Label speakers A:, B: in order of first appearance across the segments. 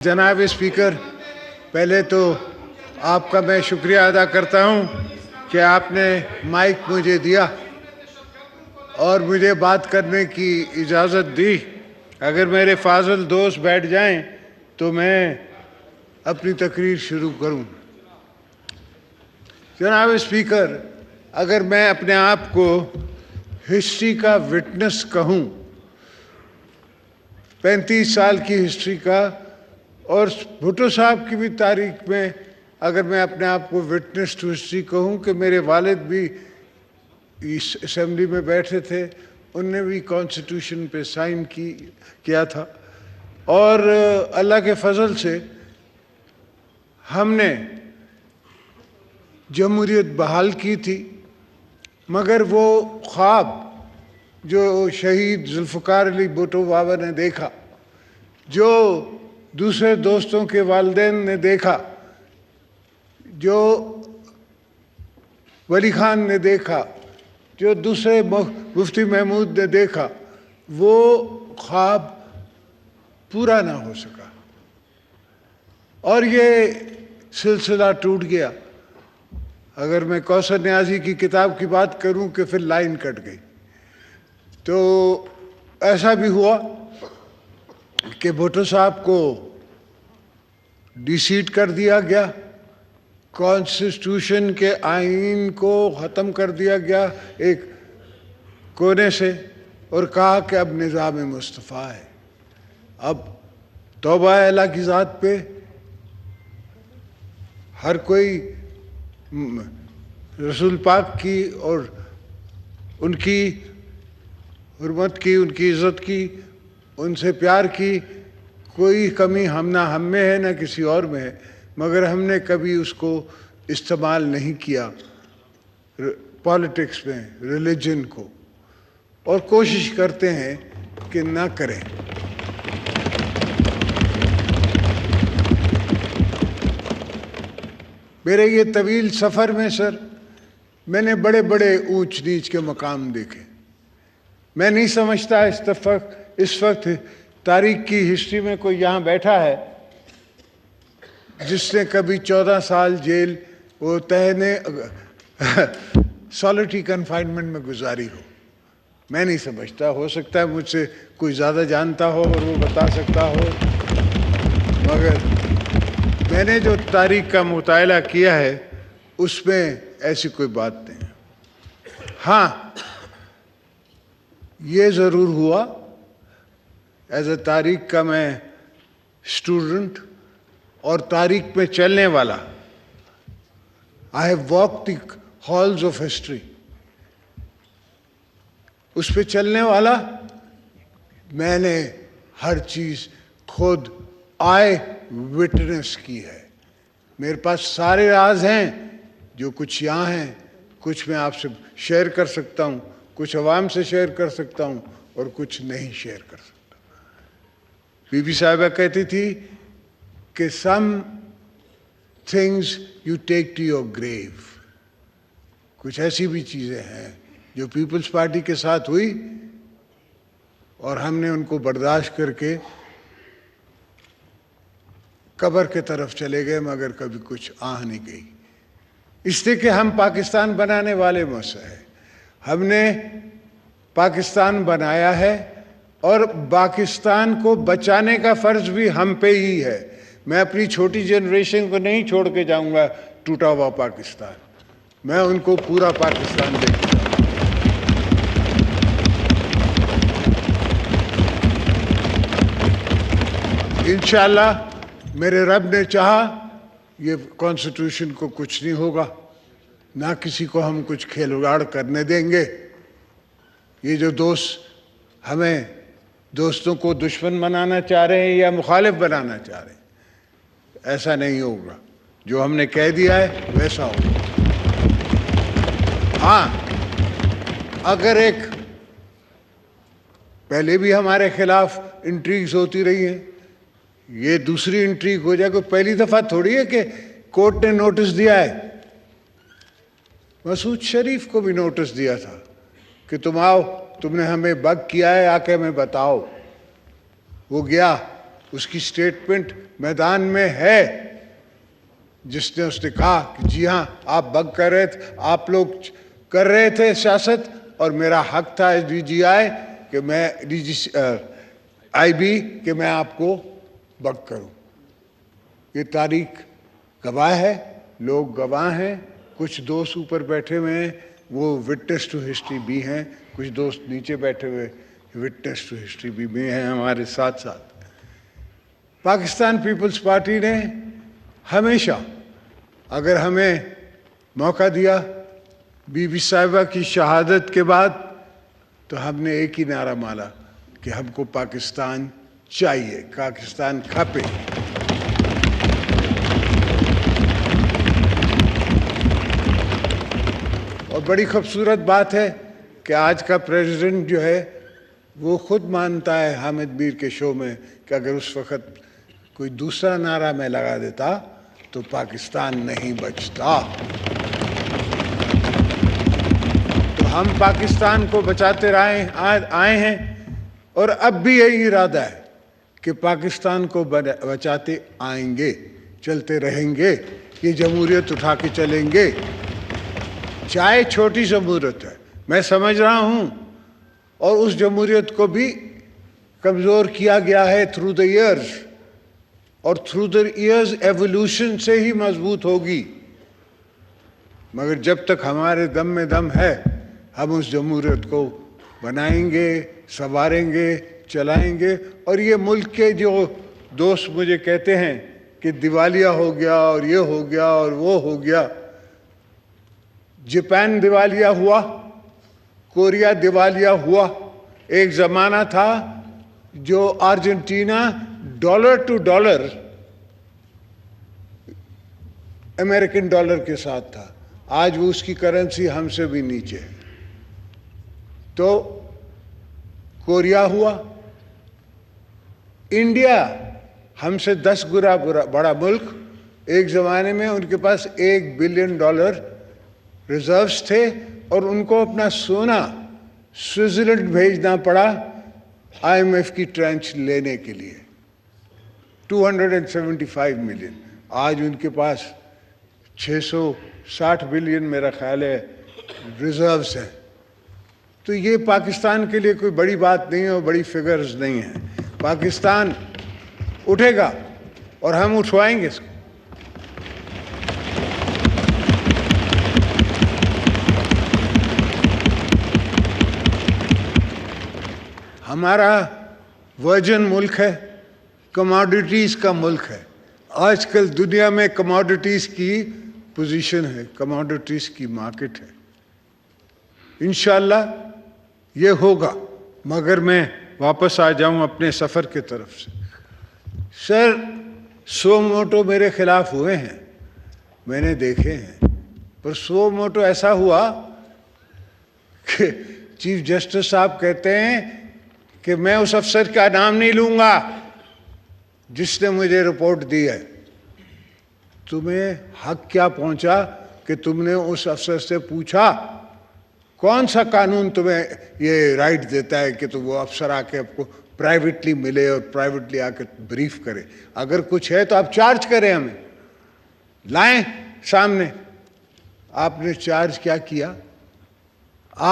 A: جناب اسپیکر، پہلے تو آپ کا میں شکریہ ادا کرتا ہوں کہ آپ نے مائک مجھے دیا اور مجھے بات کرنے کی اجازت دی۔ اگر میرے فاضل دوست بیٹھ جائیں تو میں اپنی تقریر شروع کروں۔ جناب اسپیکر، اگر میں اپنے آپ کو ہسٹری کا وٹنس کہوں، 35 سال کی ہسٹری کا، اور بھٹو صاحب کی بھی تاریخ میں اگر میں اپنے آپ کو وٹنس ٹو ہسٹری کہوں کہ میرے والد بھی اس اسمبلی میں بیٹھے تھے، ان نے بھی کانسٹیٹیوشن پہ سائن کیا تھا، اور اللہ کے فضل سے ہم نے جمہوریت بحال کی تھی، مگر وہ خواب جو شہید ذوالفقار علی بھٹو بابا نے دیکھا، جو دوسرے دوستوں کے والدین نے دیکھا، جو ولی خان نے دیکھا، جو دوسرے مفتی محمود نے دیکھا، وہ خواب پورا نہ ہو سکا اور یہ سلسلہ ٹوٹ گیا۔ اگر میں کوثر نیازی کی کتاب کی بات کروں کہ پھر لائن کٹ گئی، تو ایسا بھی ہوا کہ بھٹو صاحب کو ڈی سیٹ کر دیا گیا، کانسٹیٹیوشن کے آئین کو ختم کر دیا گیا ایک کونے سے، اور کہا کہ اب نظام مصطفیٰ ہے۔ اب توبہ اللہ کی ذات پہ ہر کوئی رسول پاک کی اور ان کی حرمت کی، ان کی عزت کی، ان سے پیار کی کوئی کمی نہ ہم میں ہے نہ کسی اور میں ہے، مگر ہم نے کبھی اس کو استعمال نہیں کیا پالیٹکس میں، ریلیجن کو، اور کوشش کرتے ہیں کہ نہ کریں۔ میرے یہ طویل سفر میں سر، میں نے بڑے بڑے اونچ نیچ کے مقام دیکھے۔ میں نہیں سمجھتا اس وقت تاریخ کی ہسٹری میں کوئی یہاں بیٹھا ہے جس نے کبھی 14 سال جیل وہ تہنے سالٹری کنفائنمنٹ میں گزاری ہو۔ میں نہیں سمجھتا، ہو سکتا ہے مجھ سے کوئی زیادہ جانتا ہو اور وہ بتا سکتا ہو، مگر میں نے جو تاریخ کا مطالعہ کیا ہے اس میں ایسی کوئی بات نہیں۔ ہاں، یہ ضرور ہوا، ایز اے تاریخ کا میں اسٹوڈنٹ اور تاریخ میں چلنے والا، I have walk the halls of history, اس پہ چلنے والا میں نے ہر چیز خود آئے وٹنس کی ہے۔ میرے پاس سارے راز ہیں، جو کچھ یہاں ہیں، کچھ میں آپ سے شیئر کر سکتا ہوں، کچھ عوام سے شیئر کر سکتا ہوں اور کچھ نہیں شیئر کر سکتا۔ بی بی صاحبہ کہتی تھی کہ some things you take to your grave، کچھ ایسی بھی چیزیں ہیں جو پیپلز پارٹی کے ساتھ ہوئی اور ہم نے ان کو برداشت کر کے قبر کے طرف چلے گئے، مگر کبھی کچھ آہ نہیں گئی، اس لیے کہ ہم پاکستان بنانے والے مسئلہ ہیں۔ ہم نے پاکستان بنایا ہے اور پاکستان کو بچانے کا فرض بھی ہم پہ ہی ہے۔ میں اپنی چھوٹی جنریشن کو نہیں چھوڑ کے جاؤں گا ٹوٹا ہوا پاکستان، میں ان کو پورا پاکستان دے کے جاؤں گا۔ انشاءاللہ میرے رب نے چاہا یہ کانسٹیٹیوشن کو کچھ نہیں ہوگا، نہ کسی کو ہم کچھ کھلواڑ کرنے دیں گے۔ یہ جو دوست ہمیں دوستوں کو دشمن بنانا چاہ رہے ہیں یا مخالف بنانا چاہ رہے ہیں، ایسا نہیں ہوگا۔ جو ہم نے کہہ دیا ہے ویسا ہوگا۔ ہاں، اگر ایک پہلے بھی ہمارے خلاف انٹریگز ہوتی رہی ہیں، یہ دوسری انٹریگ ہو جائے، کوئی پہلی دفعہ تھوڑی ہے کہ کورٹ نے نوٹس دیا ہے۔ مسعود شریف کو بھی نوٹس دیا تھا کہ تم آؤ، تم نے ہمیں بگ کیا ہے، آ کے ہمیں بتاؤ۔ وہ گیا، اس کی سٹیٹمنٹ میدان میں ہے، جس نے اس نے کہا کہ جی ہاں آپ بگ کر رہے تھے، آپ لوگ کر رہے تھے سیاست، اور میرا حق تھا ایس ڈی جی آئی کہ میں آئی بی کہ میں آپ کو بگ کروں۔ یہ تاریخ گواہ ہے، لوگ گواہ ہیں، کچھ دوست اوپر بیٹھے ہوئے ہیں وہ وٹنس ٹو ہسٹری بھی ہیں، کچھ دوست نیچے بیٹھے ہوئے وٹنس ٹو ہسٹری بھی ہیں ہمارے ساتھ ساتھ۔ پاکستان پیپلز پارٹی نے ہمیشہ اگر ہمیں موقع دیا، بی بی صاحبہ کی شہادت کے بعد، تو ہم نے ایک ہی نعرہ مارا کہ ہم کو پاکستان چاہیے، پاکستان کھپے۔ اور بڑی خوبصورت بات ہے کہ آج کا پریزیڈنٹ جو ہے وہ خود مانتا ہے حامد میر کے شو میں کہ اگر اس وقت کوئی دوسرا نعرہ میں لگا دیتا تو پاکستان نہیں بچتا۔ تو ہم پاکستان کو بچاتے آئے ہیں، اور اب بھی یہی ارادہ ہے کہ پاکستان کو بچاتے آئیں گے، چلتے رہیں گے، یہ جمہوریت اٹھا کے چلیں گے۔ چاہے چھوٹی جمہوریت ہے، میں سمجھ رہا ہوں، اور اس جمہوریت کو بھی کمزور کیا گیا ہے تھرو دا ایئرز، اور تھرو دا ایئرز ایولیوشن سے ہی مضبوط ہوگی، مگر جب تک ہمارے دم میں دم ہے ہم اس جمہوریت کو بنائیں گے، سنواریں گے، چلائیں گے۔ اور یہ ملک کے جو دوست مجھے کہتے ہیں کہ دیوالیہ ہو گیا اور یہ ہو گیا اور وہ ہو گیا، جاپان دیوالیہ ہوا، کوریا دیوالیہ ہوا، ایک زمانہ تھا جو Argentina dollar to dollar American dollar کے ساتھ تھا، آج وہ اس کی کرنسی ہم سے بھی نیچے ہے۔ تو کوریا ہوا، انڈیا ہم سے 10 گنا بڑا ملک، ایک زمانے میں ان کے پاس $1 بلین ریزروز تھے، اور ان کو اپنا سونا سوئٹزرلینڈ بھیجنا پڑا آئی ایم ایف کی ٹرانچ لینے کے لیے، 275 ملین۔ آج ان کے پاس 660 بلین میرا خیال ہے ریزروز ہیں۔ تو یہ پاکستان کے لیے کوئی بڑی بات نہیں ہے اور بڑی فگرز نہیں ہیں۔ پاکستان اٹھے گا اور ہم اٹھوائیں گے اس کو۔ ہمارا ورجن ملک ہے، کموڈیٹیز کا ملک ہے۔ آج کل دنیا میں کموڈیٹیز کی پوزیشن ہے، کموڈیٹیز کی مارکیٹ ہے۔ انشاءاللہ یہ ہوگا، مگر میں واپس آ جاؤں اپنے سفر کے طرف سے۔ سر، 100 موٹو میرے خلاف ہوئے ہیں، میں نے دیکھے ہیں، پر 100 موٹو ایسا ہوا کہ چیف جسٹس صاحب کہتے ہیں کہ میں اس افسر کا نام نہیں لوں گا جس نے مجھے رپورٹ دی ہے۔ تمہیں حق کیا پہنچا کہ تم نے اس افسر سے پوچھا؟ کون سا قانون تمہیں یہ رائٹ دیتا ہے کہ تو وہ افسر آ کے آپ کو پرائیویٹلی ملے اور پرائیویٹلی آ کے بریف کرے؟ اگر کچھ ہے تو آپ چارج کریں، ہمیں لائیں سامنے۔ آپ نے چارج کیا کیا؟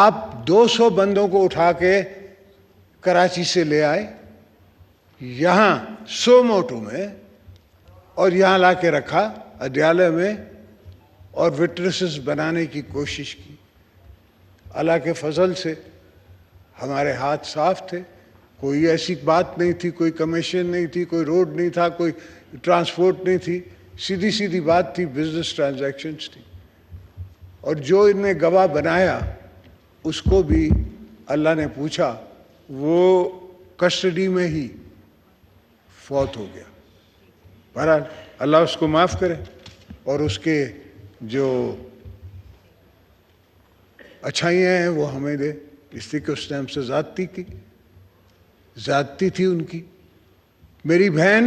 A: آپ 200 بندوں کو اٹھا کے کراچی سے لے آئے یہاں 100 موٹو میں، اور یہاں لا کے رکھا اڈیالہ میں، اور وٹنسز بنانے کی کوشش کی۔ اللہ کے فضل سے ہمارے ہاتھ صاف تھے، کوئی ایسی بات نہیں تھی، کوئی کمیشن نہیں تھی، کوئی روڈ نہیں تھا، کوئی ٹرانسپورٹ نہیں تھی، سیدھی سیدھی بات تھی، بزنس ٹرانزیکشنز تھی۔ اور جو ان نے گواہ بنایا اس کو بھی اللہ نے پوچھا، وہ کسٹڈی میں ہی فوت ہو گیا۔ بہرحال اللہ اس کو معاف کرے اور اس کے جو اچھائیاں ہیں وہ ہمیں دے، اس لیے کہ اس نے ہم سے زیادتی تھی ان کی۔ میری بہن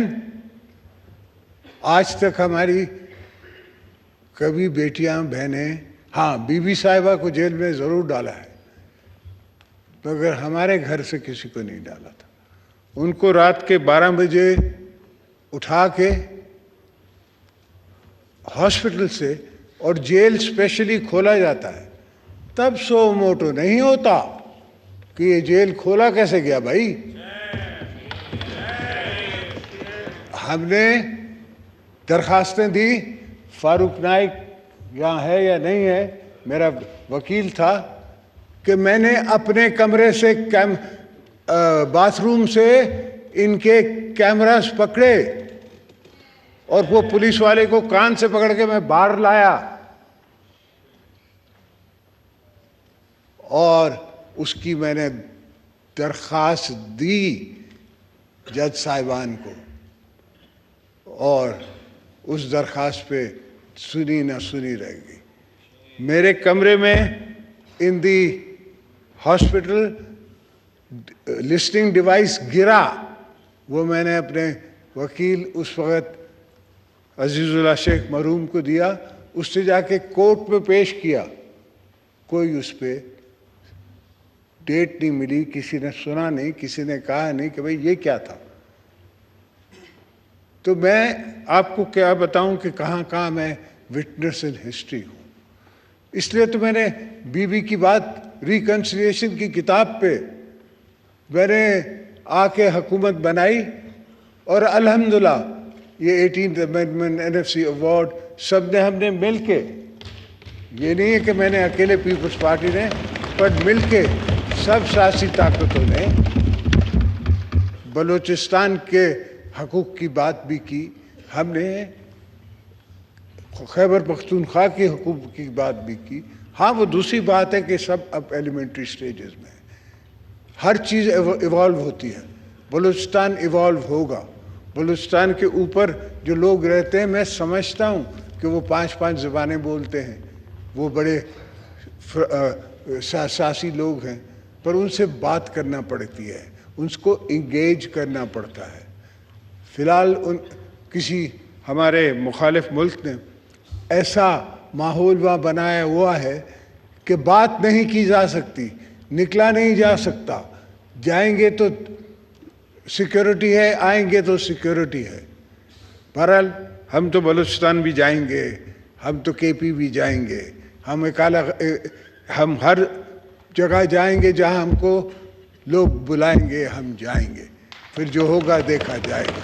A: آج تک ہماری کبھی بیٹیاں بہنیں، ہاں بی بی صاحبہ کو جیل میں ضرور ڈالا ہے، مگر ہمارے گھر سے کسی کو نہیں ڈالا تھا۔ ان کو رات کے 12 بجے اٹھا کے ہاسپٹل سے اور جیل اسپیشلی کھولا جاتا ہے، تب سو موٹو نہیں ہوتا کہ یہ جیل کھولا کیسے گیا بھائی. ہم نے درخواستیں دی، فاروق نائک یہاں ہے یا نہیں ہے، میرا وکیل تھا، کہ میں نے اپنے کمرے سے باتھ روم سے ان کے کیمراز پکڑے اور وہ پولیس والے کو کان سے پکڑ کے میں باہر لایا اور اس کی میں نے درخواست دی جج صاحبان کو، اور اس درخواست پہ سنی نہ سنی رہ گئی. میرے کمرے میں ان دی ہاسپٹل لسٹنگ ڈیوائس گرا، وہ میں نے اپنے وکیل اس وقت عزیز اللہ شیخ مرحوم کو دیا، اس سے جا کے کورٹ میں پیش کیا. کوئی اس پہ ڈیٹ نہیں ملی، کسی نے سنا نہیں، کسی نے کہا نہیں کہ بھئی یہ کیا تھا. تو میں آپ کو کیا بتاؤں کہ کہاں کہاں میں وٹنس ان ہسٹری ہوں. اس لیے تو میں نے بی بی کی بات ریکنسیلیشن کی کتاب پہ میں نے آ کے حکومت بنائی، اور الحمدللہ یہ 18th امینڈمنٹ NFC ایوارڈ سب نے ہم نے مل کے، یہ نہیں ہے کہ میں نے اکیلے پیپلز پارٹی نے، پر مل کے سب سیاسی طاقتوں نے بلوچستان کے حقوق کی بات بھی کی، ہم نے خیبر پختونخوا کے حقوق کی بات بھی کی. ہاں وہ دوسری بات ہے کہ سب اب ایلیمنٹری سٹیجز میں ہیں، ہر چیز ایوالو ہوتی ہے. بلوچستان ایوالو ہوگا. بلوچستان کے اوپر جو لوگ رہتے ہیں، میں سمجھتا ہوں کہ وہ 5 زبانیں بولتے ہیں، وہ بڑے سیاسی لوگ ہیں، پر ان سے بات کرنا پڑتی ہے، ان کو انگیج کرنا پڑتا ہے. فی الحال کسی ہمارے مخالف ملک نے ایسا ماحول وہاں بنایا ہوا ہے کہ بات نہیں کی جا سکتی، نکلا نہیں جا سکتا. جائیں گے تو سیکیورٹی ہے، آئیں گے تو سیکیورٹی ہے. بہرحال ہم تو بلوچستان بھی جائیں گے، ہم تو KP بھی جائیں گے، ہم ہر جگہ جائیں گے جہاں ہم کو لوگ بلائیں گے، ہم جائیں گے. پھر جو ہوگا دیکھا جائے گا.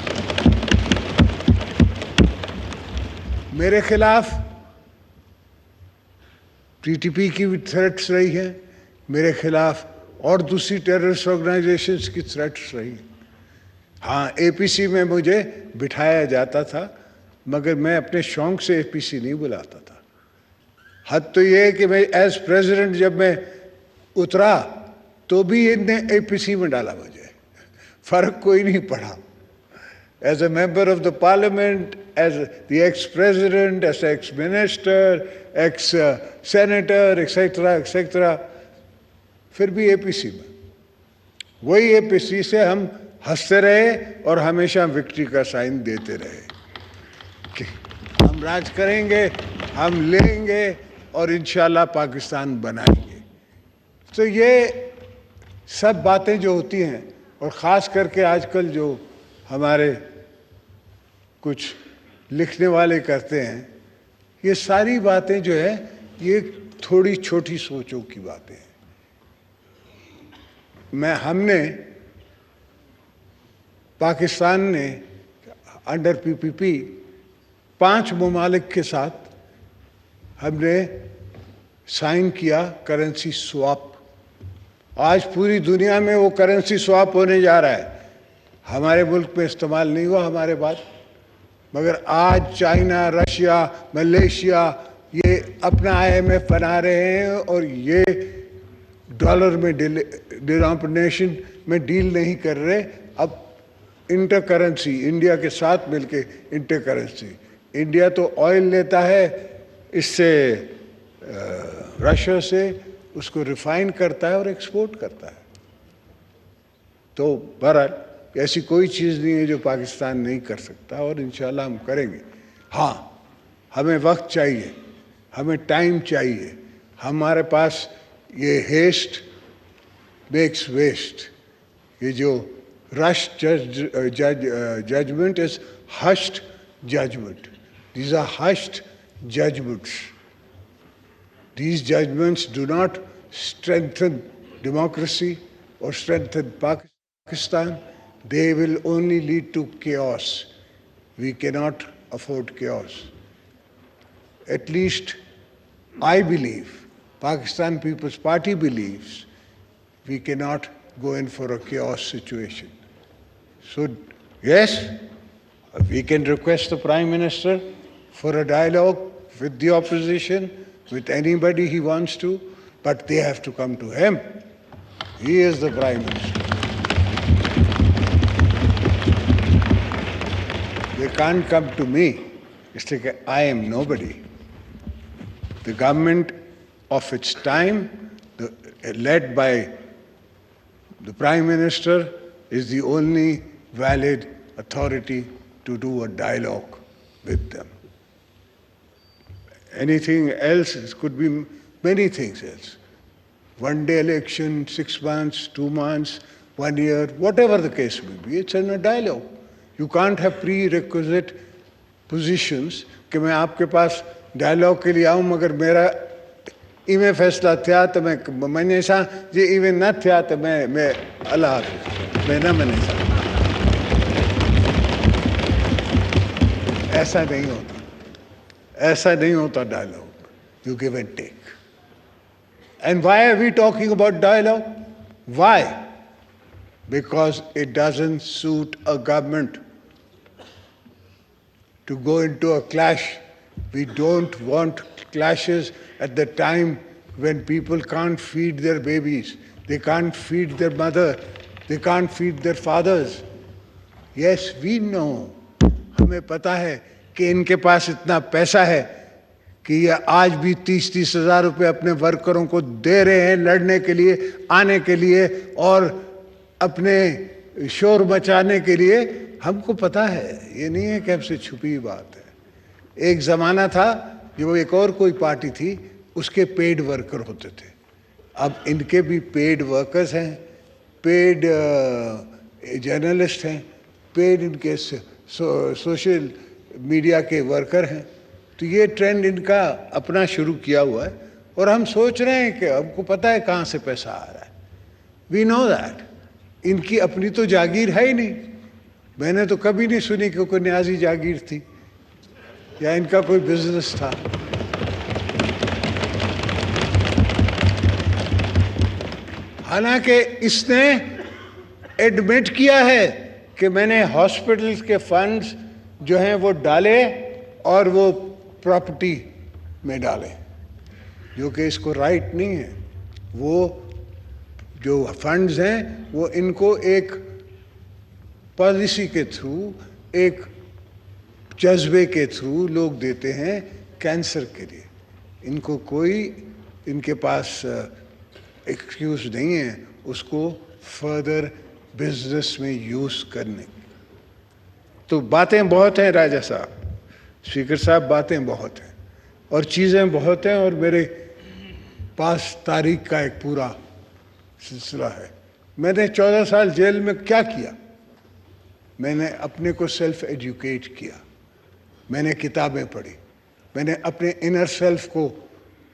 A: میرے خلاف TTP کی بھی تھریٹس رہی ہیں، میرے خلاف اور دوسری ٹیررسٹ آرگنائزیشنز کی تھریٹس رہی ہیں. ہاں APC میں مجھے بٹھایا جاتا تھا، مگر میں اپنے شوق سے APC نہیں بلاتا تھا. حد تو یہ ہے کہ میں ایز پریزیڈنٹ جب میں اترا تو بھی ان نے APC میں ڈالا مجھے، فرق کوئی نہیں پڑا. As a member of the parliament, as the ex-president, as ex-minister, ex-senator, etc. پھر بھی APC میں. وہی APC سے ہم ہنستے رہے اور ہمیشہ وکٹری کا سائن دیتے رہے کہ ہم راج کریں گے، ہم لیں گے اور انشاءاللہ پاکستان بنائیں گے. تو یہ سب باتیں جو ہوتی ہیں، اور خاص کر کے آج کل جو ہمارے کچھ لکھنے والے کرتے ہیں، یہ ساری باتیں جو ہے یہ تھوڑی چھوٹی سوچوں کی باتیں ہیں. ہم نے پاکستان نے انڈر PPP 5 ممالک کے ساتھ ہم نے سائن کیا کرنسی سواپ. آج پوری دنیا میں وہ کرنسی سواپ ہونے جا رہا ہے. ہمارے ملک میں استعمال نہیں ہوا ہمارے بعد، مگر آج چائنا، رشیا، ملیشیا یہ اپنا IMF بنا رہے ہیں، اور یہ ڈالر میں ڈینومینیشن میں ڈیل نہیں کر رہے. اب انٹر کرنسی انڈیا کے ساتھ مل کے انٹر کرنسی. انڈیا تو آئل لیتا ہے اس سے رشیا سے، اس کو ریفائن کرتا ہے اور ایکسپورٹ کرتا ہے. تو بہرحال ایسی کوئی چیز نہیں ہے جو پاکستان نہیں کر سکتا، اور انشاءاللہ ہم کریں گے. ہاں ہمیں وقت چاہیے، ہمیں ٹائم چاہیے. ہمارے پاس یہ ہیسٹ میکس ویسٹ، یہ جو Rushed judgment is hushed judgment. These are hushed judgments. These judgments do not strengthen democracy or strengthen Pakistan. They will only lead to chaos. We cannot afford chaos. At least I believe, Pakistan People's Party believes, we cannot go in for a chaos situation. So, yes, we can request the Prime Minister for a dialogue with the opposition, with anybody he wants to, but they have to come to him. He is the Prime Minister. They can't come to me. It's like I am nobody. The government of its time, led by the Prime Minister, is the only valid authority to do a dialogue with them. Anything else, it could be many things else. One-day election, 6 months, 2 months, 1 year, whatever the case may be, it's in a dialogue. You can't have prerequisite positions کہ میں آپ کے پاس dialogue کے لیے آؤں مگر میرا ایویں فیصلہ تھیا تو میں نے سا جی ایویں نہ تھیا تو میں اللہ حافظ میں نے سا ایسا نہیں ہوتا dialogue. You give and take. And why are we talking about dialogue? Why? Because it doesn't suit a government to go into a clash. We don't want clashes at the time when people can't feed their babies, they can't feed their mother, they can't feed their fathers. Yes, we know. ہمیں پتا ہے کہ ان کے پاس اتنا پیسہ ہے کہ یہ آج بھی 30 ہزار روپے اپنے ورکروں کو دے رہے ہیں لڑنے کے لیے، آنے کے لیے اور اپنے شور مچانے کے لیے. ہم کو پتہ ہے، یہ نہیں ہے کہ ہم سے چھپی بات ہے. ایک زمانہ تھا جو ایک اور کوئی پارٹی تھی، اس کے پیڈ ورکر ہوتے تھے. اب ان کے بھی پیڈ ورکرز ہیں، پیڈ جرنلسٹ ہیں، پیڈ ان کے سوشل میڈیا کے ورکر ہیں. تو یہ ٹرینڈ ان کا اپنا شروع کیا ہوا ہے اور ہم سوچ رہے ہیں کہ ہم کو پتہ ہے کہاں سے پیسہ آ رہا ہے. وی نو دیٹ. ان کی اپنی تو جاگیر ہے ہی نہیں. میں نے تو کبھی نہیں سنی کہ کوئی نیازی جاگیر تھی یا ان کا کوئی بزنس تھا. حالانکہ اس نے ایڈمٹ کیا ہے کہ میں نے ہاسپٹلز کے فنڈز جو ہیں وہ ڈالے اور وہ پراپرٹی میں ڈالے، جو کہ اس کو رائٹ نہیں ہے. وہ جو فنڈز ہیں وہ ان کو ایک پالیسی کے تھرو، ایک جذبے کے تھرو لوگ دیتے ہیں کینسر کے لیے. ان کو کوئی ان کے پاس ایکسکیوز نہیں ہے اس کو فردر بزنس میں یوز کرنے کی. تو باتیں بہت ہیں راجہ صاحب، اسپیکر صاحب، باتیں بہت ہیں اور چیزیں بہت ہیں اور میرے پاس تاریخ کا ایک پورا سلسلہ ہے. میں نے 14 سال جیل میں کیا کیا؟ میں نے اپنے کو سیلف ایجوکیٹ کیا، میں نے کتابیں پڑھی، میں نے اپنے انر سیلف کو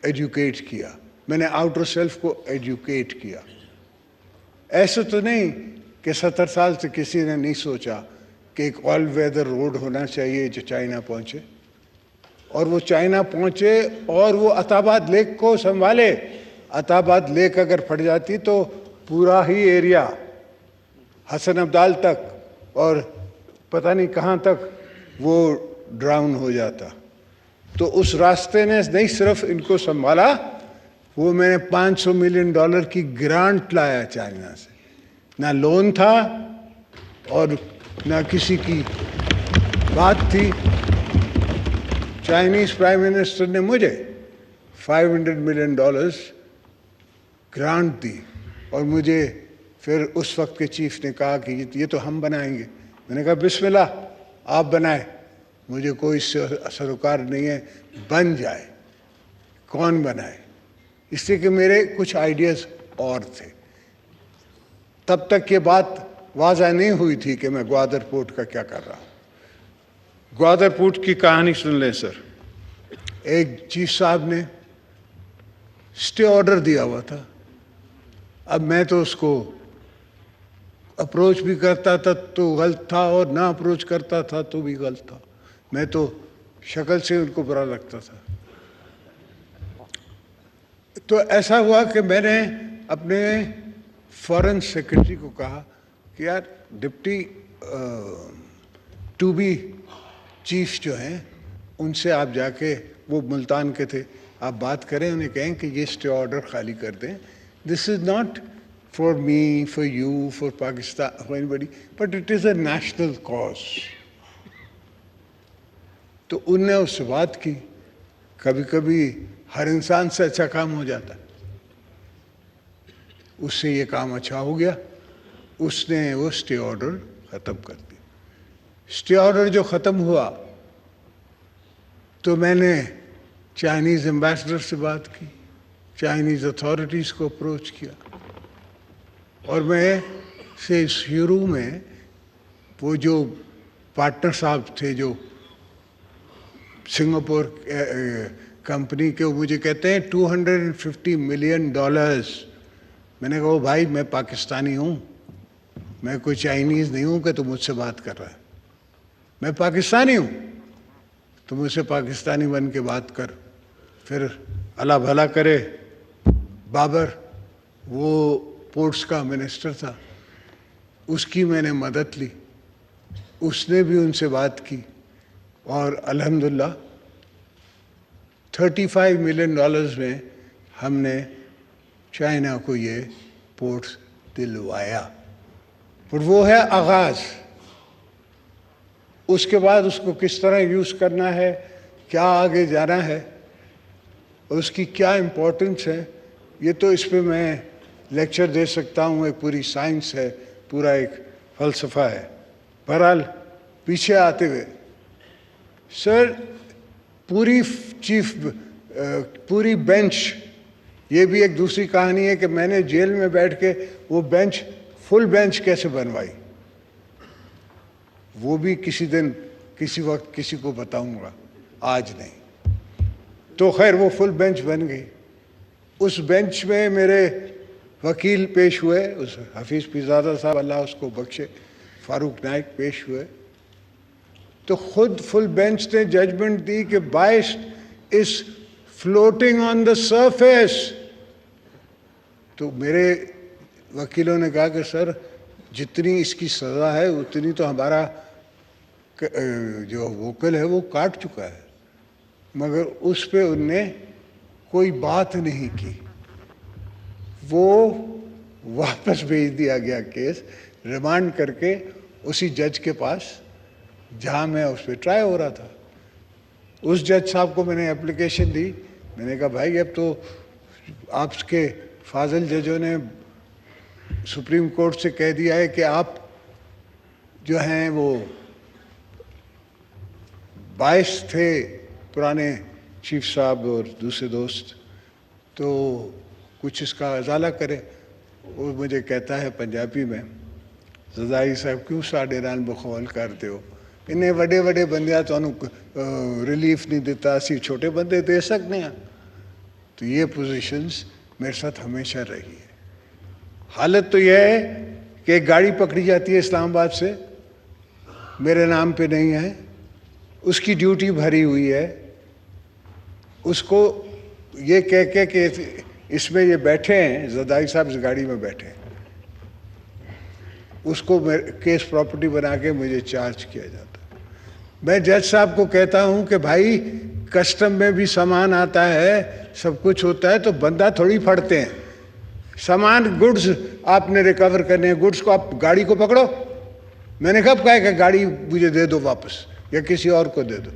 A: ایجوکیٹ کیا، میں نے آؤٹر سیلف کو ایجوکیٹ کیا. ایسا تو نہیں کہ 70 سال سے کسی نے نہیں سوچا کہ ایک آل ویدر روڈ ہونا چاہیے جو چائنا پہنچے، اور وہ چائنا پہنچے اور وہ عطا آباد لیک کو سنبھالے. عطا آباد لیک اگر پھٹ جاتی تو پورا ہی ایریا حسن ابدال تک اور پتہ نہیں کہاں تک وہ ڈراؤن ہو جاتا. تو اس راستے نے نہیں صرف ان کو سنبھالا، وہ میں نے $500 ملین کی گرانٹ لایا چائنا سے. نہ لون تھا اور نہ کسی کی بات تھی. چائنیز پرائم منسٹر نے مجھے $500 ملین گرانٹ دی اور مجھے پھر اس وقت کے چیف نے کہا کہ یہ تو ہم بنائیں گے. میں نے کہا بسم اللہ، آپ بنائیں، مجھے کوئی سروکار نہیں ہے، بن جائے. کون بنائے؟ اس لیے کہ میرے کچھ آئیڈیاز اور تھے. تب تک یہ بات واضح نہیں ہوئی تھی کہ میں گوادر پورٹ کا کیا کر رہا ہوں. گوادر پورٹ کی کہانی سن لیں سر. ایک چیف صاحب نے اسٹے آرڈر دیا ہوا تھا. اب میں تو اس کو اپروچ بھی کرتا تھا تو غلط تھا, اور نہ اپروچ کرتا تھا تو بھی غلط تھا. میں تو شکل سے ان کو برا لگتا تھا. تو ایسا ہوا کہ میں نے اپنے فارن سیکرٹری کو کہا کہ یار ڈپٹی ٹو بی چیف جو ہیں ان سے آپ جا کے, وہ ملتان کے تھے, آپ بات کریں, انہیں کہیں کہ یہ اسٹے آرڈر خالی کر دیں. This is not for me, for you, for Pakistan, for anybody, but it is a national cause. تو ان نے اس سے بات کی. کبھی کبھی ہر انسان سے اچھا کام ہو جاتا. اس سے یہ کام اچھا ہو گیا, اس نے وہ اسٹے آرڈر ختم کر دیا. اسٹے آرڈر جو ختم ہوا تو میں نے چائنیز ایمبیسڈر سے بات کی, چائنیز اتھارٹیز کو اپروچ کیا, اور میں سے شروع میں وہ جو پارٹنر صاحب تھے جو سنگاپور کمپنی کے, وہ مجھے کہتے ہیں $250 ملین. میں نے کہا بھائی میں پاکستانی ہوں, میں کوئی چائنیز نہیں ہوں کہ تو مجھ سے بات کر رہا ہے. میں پاکستانی ہوں تو مجھ سے پاکستانی بن کے بات کر. پھر اللہ بھلا کرے بابر, وہ پورٹس کا منسٹر تھا, اس کی میں نے مدد لی, اس نے بھی ان سے بات کی, اور الحمدللہ $35 ملین میں ہم نے چائنا کو یہ پورٹس دلوایا. اور وہ ہے آغاز. اس کے بعد اس کو کس طرح یوز کرنا ہے, کیا آگے جانا ہے, اس کی کیا امپورٹنس ہے, یہ تو اس پہ میں لیکچر دے سکتا ہوں. ایک پوری سائنس ہے, پورا ایک فلسفہ ہے. بہرحال پیچھے آتے ہوئے سر, پوری بینچ, یہ بھی ایک دوسری کہانی ہے کہ میں نے جیل میں بیٹھ کے وہ بینچ, فل بینچ کیسے بنوائی, وہ بھی کسی دن کسی وقت کسی کو بتاؤں گا, آج نہیں. تو خیر وہ فل بینچ بن گئی. اس بینچ میں میرے وکیل پیش ہوئے, اس حفیظ پیرزادہ صاحب, اللہ اس کو بخشے, فاروق نائک پیش ہوئے. تو خود فل بینچ نے ججمنٹ دی کہ بائس از فلوٹنگ آن دا سرفیس. تو میرے وکیلوں نے کہا کہ سر جتنی اس کی سزا ہے اتنی تو ہمارا جو وکیل ہے وہ کاٹ چکا ہے. مگر اس پہ ان نے کوئی بات نہیں کی. وہ واپس بھیج دیا گیا کیس, ریمانڈ کر کے اسی جج کے پاس جہاں میں اس پہ ٹرائی ہو رہا تھا. اس جج صاحب کو میں نے اپلیکیشن دی. میں نے کہا بھائی اب تو آپ کے فاضل ججوں نے سپریم کورٹ سے کہہ دیا ہے کہ آپ جو ہیں وہ باعث تھے, پرانے چیف صاحب اور دوسرے دوست, تو کچھ اس کا ازالہ کرے. وہ مجھے کہتا ہے پنجابی میں, زرداری صاحب کیوں ساڈے نال بخول کرتے ہو, انہیں وڈے وڈے بندیاں تمہیں ریلیف نہیں دیتا, اسی چھوٹے بندے دے سکتے ہیں. تو یہ پوزیشنز میرے ساتھ ہمیشہ رہی ہے. حالت تو یہ ہے کہ ایک گاڑی پکڑی جاتی ہے اسلام آباد سے, میرے نام پہ نہیں ہے, اس کی ڈیوٹی بھری ہوئی ہے, اس کو یہ کہہ کہ اس میں یہ بیٹھے ہیں, زرداری صاحب اس گاڑی میں بیٹھے ہیں, اس کو کیس پراپرٹی بنا کے مجھے چارج کیا جاتا. میں جج صاحب کو کہتا ہوں کہ بھائی کسٹم میں بھی سامان آتا ہے, سب کچھ ہوتا ہے, تو بندہ تھوڑی پھڑتے ہیں. سامان گڈز آپ نے ریکور کرنے ہیں, گڈز کو آپ گاڑی کو پکڑو. میں نے کب کہا کہ گاڑی مجھے دے دو واپس یا کسی اور کو دے دو,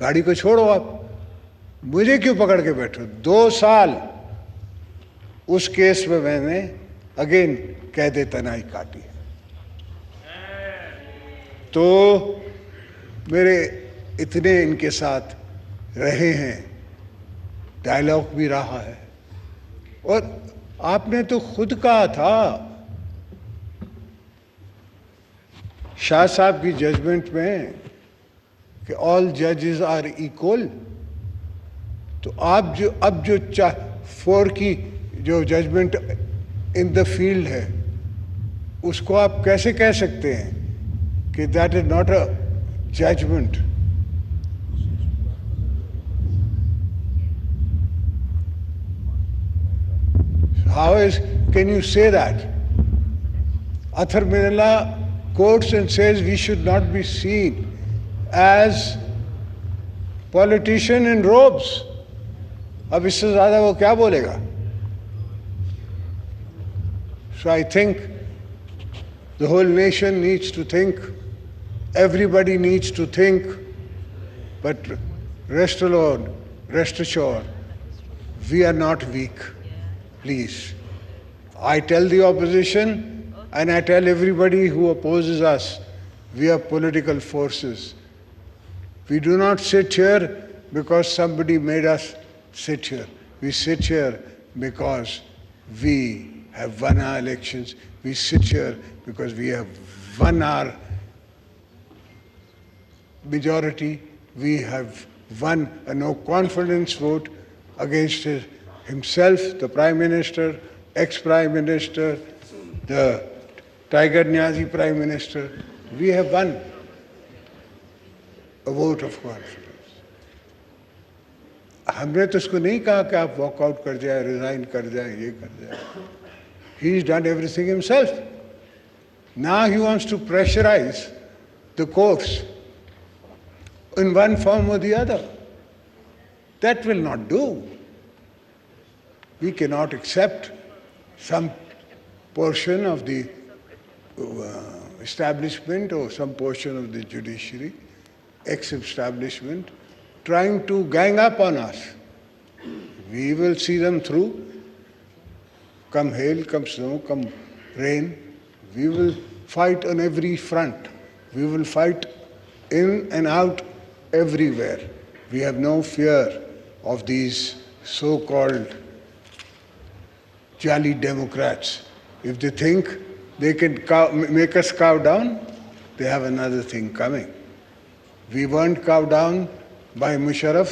A: گاڑی کو چھوڑو, آپ مجھے کیوں پکڑ کے بیٹھو. 2 سال اس کیس میں نے اگین قید تنہائی کاٹی. تو میرے اتنے ان کے ساتھ رہے ہیں, ڈائلاگ بھی رہا ہے. اور آپ نے تو خود کہا تھا شاہ صاحب کی ججمنٹ میں کہ آل ججز آر ایکول، تو آپ جو اب جو 4 کی جو ججمنٹ ان دا فیلڈ ہے اس کو آپ کیسے کہہ سکتے ہیں کہ that is not a judgment? How can you say that? Athar Minallah quotes and says we should not be seen as politician in robes. اب اس سے زیادہ وہ کیا بولے گا؟ So I think the whole nation needs to think, everybody needs to think, but rest alone, rest assured, we are not weak. Please. I tell the opposition and I tell everybody who opposes us, we are political forces. We do not sit here because somebody made us sit here. We sit here because we have won our elections. We sit here because we have won our majority. We have won a no confidence vote against himself, the Prime Minister, ex-Prime Minister, the Tiger Niazi Prime Minister. We have won a vote of confidence. ہم نے تو اس کو نہیں کہا کہ آپ walk out کر جائیں، ریزائن کر جائیں، یہ کر جائیں. He has done everything himself. Now he wants to pressurize the courts in one form or the other. That will not do. We cannot accept some portion of the establishment or some portion of the judiciary, ex-establishment, trying to gang up on us. We will see them through. Come hail, come snow, come rain. We will fight on every front. We will fight in and out everywhere. We have no fear of these so-called jolly Democrats. If they think they can make us cow down, they have another thing coming. We weren't cowed down by Musharraf,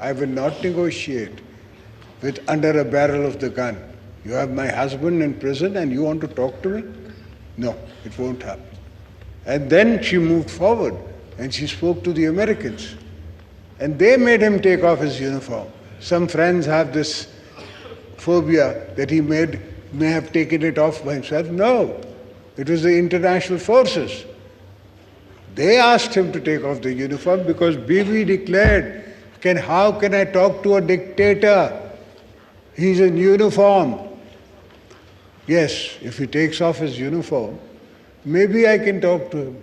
A: I will not negotiate with under a barrel of the gun. You have my husband in prison and you want to talk to me? No, it won't happen. And then she moved forward and she spoke to the Americans. And they made him take off his uniform. Some friends have this phobia that he may have taken it off by himself. No, it was the international forces. They asked him to take off the uniform because Bibi declared, how can I talk to a dictator? He's in uniform. Yes, if he takes off his uniform, maybe I can talk to him.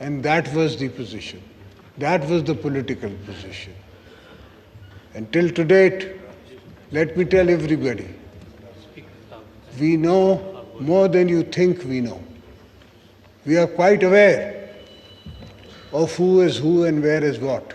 A: And that was the position. That was the political position. And till to date, let me tell everybody, we know more than you think we know. We are quite aware of who is who and where is what.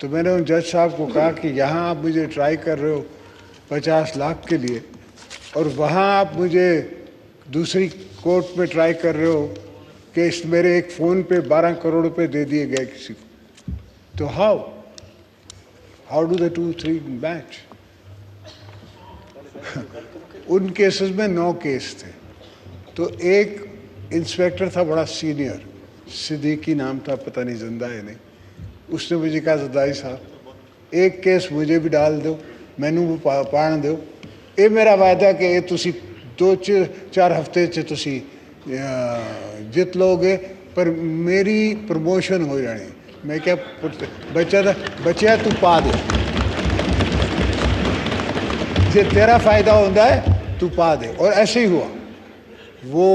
A: تو میں نے ان جج صاحب کو کہا کہ یہاں آپ مجھے ٹرائی کر رہے ہو 50 لاکھ کے لیے اور وہاں آپ مجھے دوسری کورٹ میں ٹرائی کر رہے ہو کہ میرے ایک فون پہ 12 کروڑ روپے دے دیے گئے کسی کو. تو how do the 2-3 match? In cases میں 9 کیس تھے. تو ایک انسپیکٹر تھا بڑا سینئر, صدیقی نام تھا, پتہ نہیں زندہ ہے نہیں, اس نے مجھے کہا زرداری صاحب ایک کیس مجھے بھی ڈال دو, مینوں بھی پاڑ دو, یہ میرا وعدہ کہ یہ تسی 2-4 ہفتے تسی جت لو گے پر میری پروموشن ہو جانی. میں کیا بچہ تو پا دے, جے تیرا فائدہ ہوتا ہے تو پا دے. اور ایسے ہی ہوا, وہ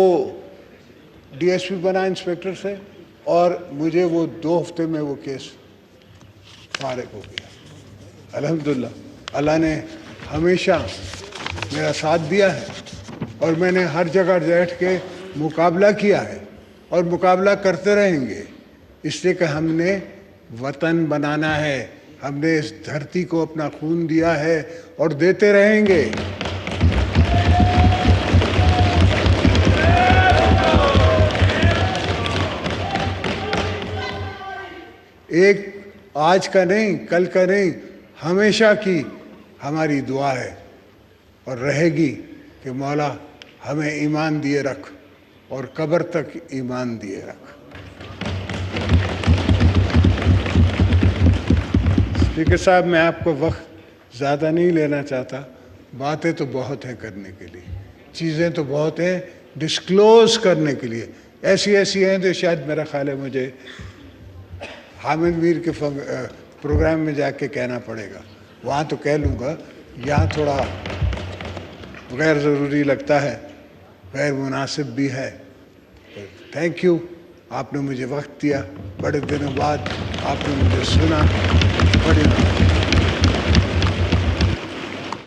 A: ڈی ایس پی بنا انسپیکٹر سے اور مجھے وہ 2 ہفتے میں وہ کیس فارغ ہو گیا. الحمدللہ اللہ نے ہمیشہ میرا ساتھ دیا ہے اور میں نے ہر جگہ بیٹھ کے مقابلہ کیا ہے اور مقابلہ کرتے رہیں گے, اس لیے کہ ہم نے وطن بنانا ہے, ہم نے اس دھرتی کو اپنا خون دیا ہے اور دیتے رہیں گے. ایک آج کا نہیں, کل کا نہیں, ہمیشہ کی ہماری دعا ہے اور رہے گی کہ مولا ہمیں ایمان دیے رکھ اور قبر تک ایمان دیے رکھ. اسپیکر صاحب میں آپ کو وقت زیادہ نہیں لینا چاہتا, باتیں تو بہت ہیں کرنے کے لیے, چیزیں تو بہت ہیں ڈسکلوز کرنے کے لیے, ایسی ہیں جو شاید میرا خیال ہے مجھے حامد میر کے پروگرام میں جا کے کہنا پڑے گا, وہاں تو کہہ لوں گا, یہاں تھوڑا غیر ضروری لگتا ہے, غیر مناسب بھی ہے. تھینک یو, آپ نے مجھے وقت دیا, بڑے دنوں بعد آپ نے مجھے سنا, بڑی